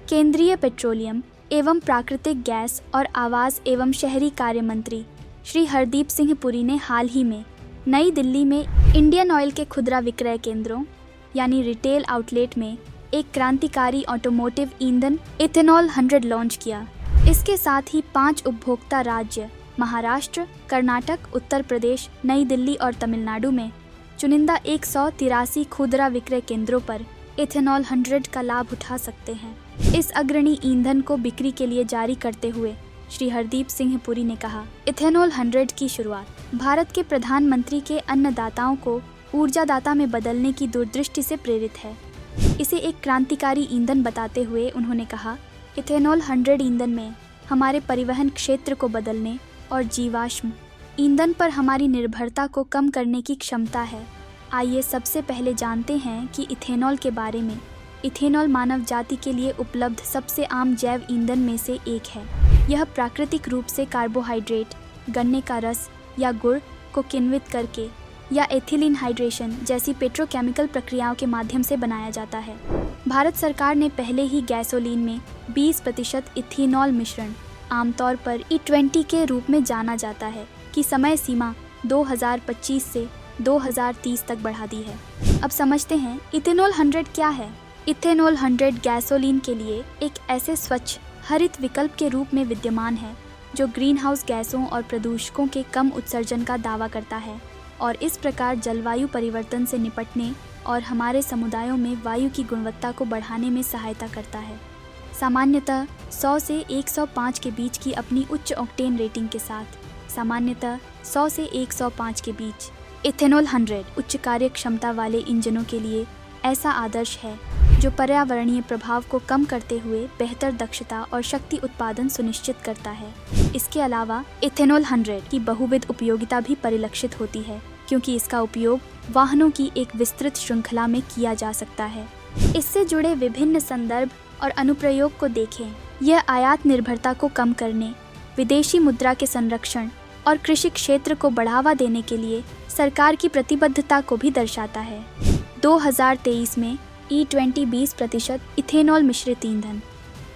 केंद्रीय पेट्रोलियम एवं प्राकृतिक गैस और आवास एवं शहरी कार्य मंत्री श्री हरदीप सिंह पुरी ने हाल ही में नई दिल्ली में इंडियन ऑयल के खुदरा विक्रय केंद्रों यानी रिटेल आउटलेट में एक क्रांतिकारी ऑटोमोटिव ईंधन इथेनॉल 100 लॉन्च किया। इसके साथ ही 5 उपभोक्ता राज्य महाराष्ट्र, कर्नाटक, उत्तर प्रदेश, नई दिल्ली और तमिलनाडु में चुनिंदा 183 खुदरा विक्रय केंद्रों पर इथेनॉल 100 का लाभ उठा सकते हैं। इस अग्रणी ईंधन को बिक्री के लिए जारी करते हुए श्री हरदीप सिंह पुरी ने कहा, इथेनॉल 100 की शुरुआत भारत के प्रधानमंत्री के अन्नदाताओं को ऊर्जादाता में बदलने की दूरदृष्टि से प्रेरित है। इसे एक क्रांतिकारी ईंधन बताते हुए उन्होंने कहा, इथेनॉल 100 ईंधन में हमारे परिवहन क्षेत्र को बदलने और जीवाश्म ईंधन पर हमारी निर्भरता को कम करने की क्षमता है। आइए सबसे पहले जानते हैं कि इथेनॉल के बारे में। इथेनॉल मानव जाति के लिए उपलब्ध सबसे आम जैव ईंधन में से एक है। यह प्राकृतिक रूप से कार्बोहाइड्रेट, गन्ने का रस या गुड़ को किण्वित करके या एथिलीन हाइड्रेशन जैसी पेट्रोकेमिकल प्रक्रियाओं के माध्यम से बनाया जाता है। भारत सरकार ने पहले ही गैसोलीन में 20% इथेनॉल मिश्रण, आमतौर पर E20 के रूप में जाना जाता है, की समय सीमा 2025 से 2030 तक बढ़ा दी है। अब समझते हैं इथेनॉल 100 क्या है। इथेनॉल 100 गैसोलीन के लिए एक ऐसे स्वच्छ हरित विकल्प के रूप में विद्यमान है जो ग्रीन हाउस गैसों और प्रदूषकों के कम उत्सर्जन का दावा करता है और इस प्रकार जलवायु परिवर्तन से निपटने और हमारे समुदायों में वायु की गुणवत्ता को बढ़ाने में सहायता करता है। सामान्यतः 100 से 105 के बीच की अपनी उच्च ऑक्टेन रेटिंग के साथ, सामान्यतः 100 से 105 के बीच इथेनॉल 100 उच्च कार्य क्षमता वाले इंजनों के लिए ऐसा आदर्श है जो पर्यावरणीय प्रभाव को कम करते हुए बेहतर दक्षता और शक्ति उत्पादन सुनिश्चित करता है। इसके अलावा इथेनॉल 100 की बहुविध उपयोगिता भी परिलक्षित होती है क्योंकि इसका उपयोग वाहनों की एक विस्तृत श्रृंखला में किया जा सकता है। इससे जुड़े विभिन्न संदर्भ और अनुप्रयोग को देखें। यह आयात निर्भरता को कम करने, विदेशी मुद्रा के संरक्षण और कृषि क्षेत्र को बढ़ावा देने के लिए सरकार की प्रतिबद्धता को भी दर्शाता है। 2023 में E20 20% इथेनॉल मिश्रित ईंधन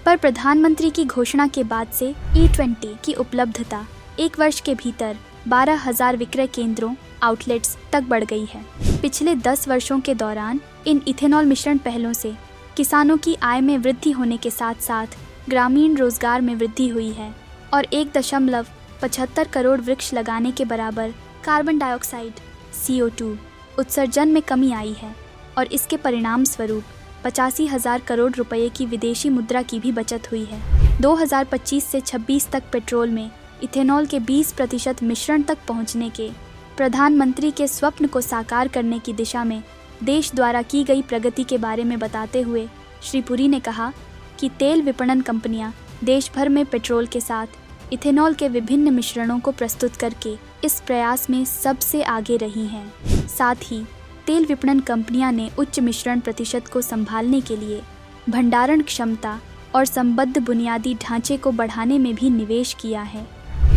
पर प्रधानमंत्री की घोषणा के बाद से E20 की उपलब्धता 1 वर्ष के भीतर 12,000 विक्रय केंद्रों आउटलेट्स तक बढ़ गई है। पिछले 10 वर्षों के दौरान इन इथेनॉल मिश्रण पहलों से किसानों की आय में वृद्धि होने के साथ साथ ग्रामीण रोजगार में वृद्धि हुई है और 1.75 करोड़ वृक्ष लगाने के बराबर कार्बन डाइऑक्साइड CO2 उत्सर्जन में कमी आई है और इसके परिणाम स्वरूप 85,000 करोड़ रुपए की विदेशी मुद्रा की भी बचत हुई है। 2025 से 26 तक पेट्रोल में इथेनॉल के 20% मिश्रण तक पहुंचने के प्रधानमंत्री के स्वप्न को साकार करने की दिशा में देश द्वारा की गई प्रगति के बारे में बताते हुए श्री पुरी ने कहा कि तेल विपणन कंपनियां देश भर में पेट्रोल के साथ इथेनॉल के विभिन्न मिश्रणों को प्रस्तुत करके इस प्रयास में सबसे आगे रही हैं। साथ ही तेल विपणन कंपनियां ने उच्च मिश्रण प्रतिशत को संभालने के लिए भंडारण क्षमता और संबद्ध बुनियादी ढांचे को बढ़ाने में भी निवेश किया है।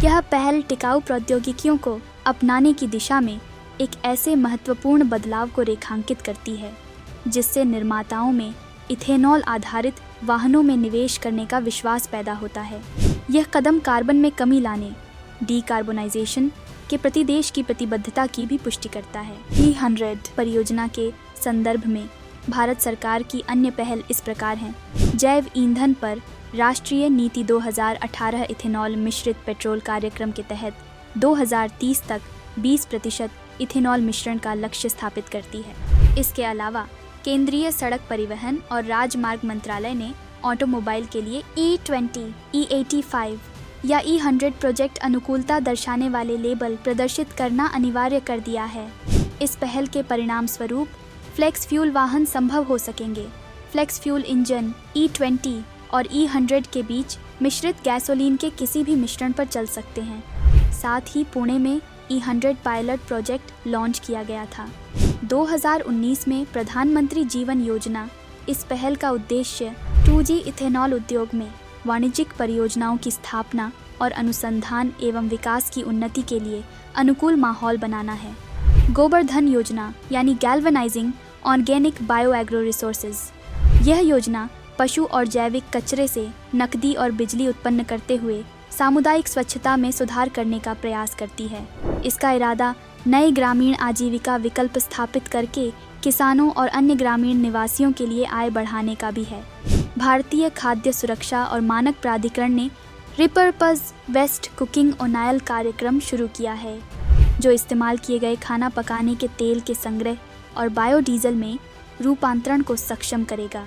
यह पहल टिकाऊ प्रौद्योगिकियों को अपनाने की दिशा में एक ऐसे महत्वपूर्ण बदलाव को रेखांकित करती है जिससे निर्माताओं में इथेनॉल आधारित वाहनों में निवेश करने का विश्वास पैदा होता है। यह कदम कार्बन में कमी लाने, डीकार्बोनाइजेशन के प्रति देश की प्रतिबद्धता की भी पुष्टि करता है। E100 परियोजना के संदर्भ में भारत सरकार की अन्य पहल इस प्रकार हैं। जैव ईंधन पर राष्ट्रीय नीति 2018 इथेनॉल मिश्रित पेट्रोल कार्यक्रम के तहत 2030 तक 20% इथेनॉल मिश्रण का लक्ष्य स्थापित करती है। इसके अलावा केंद्रीय सड़क परिवहन और राजमार्ग मंत्रालय ने ऑटोमोबाइल के लिए E20, E85 या E100 प्रोजेक्ट अनुकूलता दर्शाने वाले लेबल प्रदर्शित करना अनिवार्य कर दिया है। इस पहल के परिणाम स्वरूप फ्लेक्स फ्यूल वाहन संभव हो सकेंगे। फ्लेक्स फ्यूल इंजन E20 और E100 के बीच मिश्रित गैसोलीन के किसी भी मिश्रण पर चल सकते हैं। साथ ही पुणे में E100 पायलट प्रोजेक्ट लॉन्च किया गया था। 2019 में प्रधानमंत्री जीवन योजना इस पहल का उद्देश्य 2G इथेनॉल उद्योग में वाणिज्यिक परियोजनाओं की स्थापना और अनुसंधान एवं विकास की उन्नति के लिए अनुकूल माहौल बनाना है। गोबर्धन योजना यानी galvanising organic bio agro resources, यह योजना पशु और जैविक कचरे से नकदी और बिजली उत्पन्न करते हुए सामुदायिक स्वच्छता में सुधार करने का प्रयास करती है। इसका इरादा नए ग्रामीण आजीविका विकल्प स्थापित करके किसानों और अन्य ग्रामीण निवासियों के लिए आय बढ़ाने का भी है। भारतीय खाद्य सुरक्षा और मानक प्राधिकरण ने रिपर्पज वेस्ट कुकिंग ओनायल कार्यक्रम शुरू किया है, जो इस्तेमाल किए गए खाना पकाने के तेल के संग्रह और बायोडीजल में रूपांतरण को सक्षम करेगा।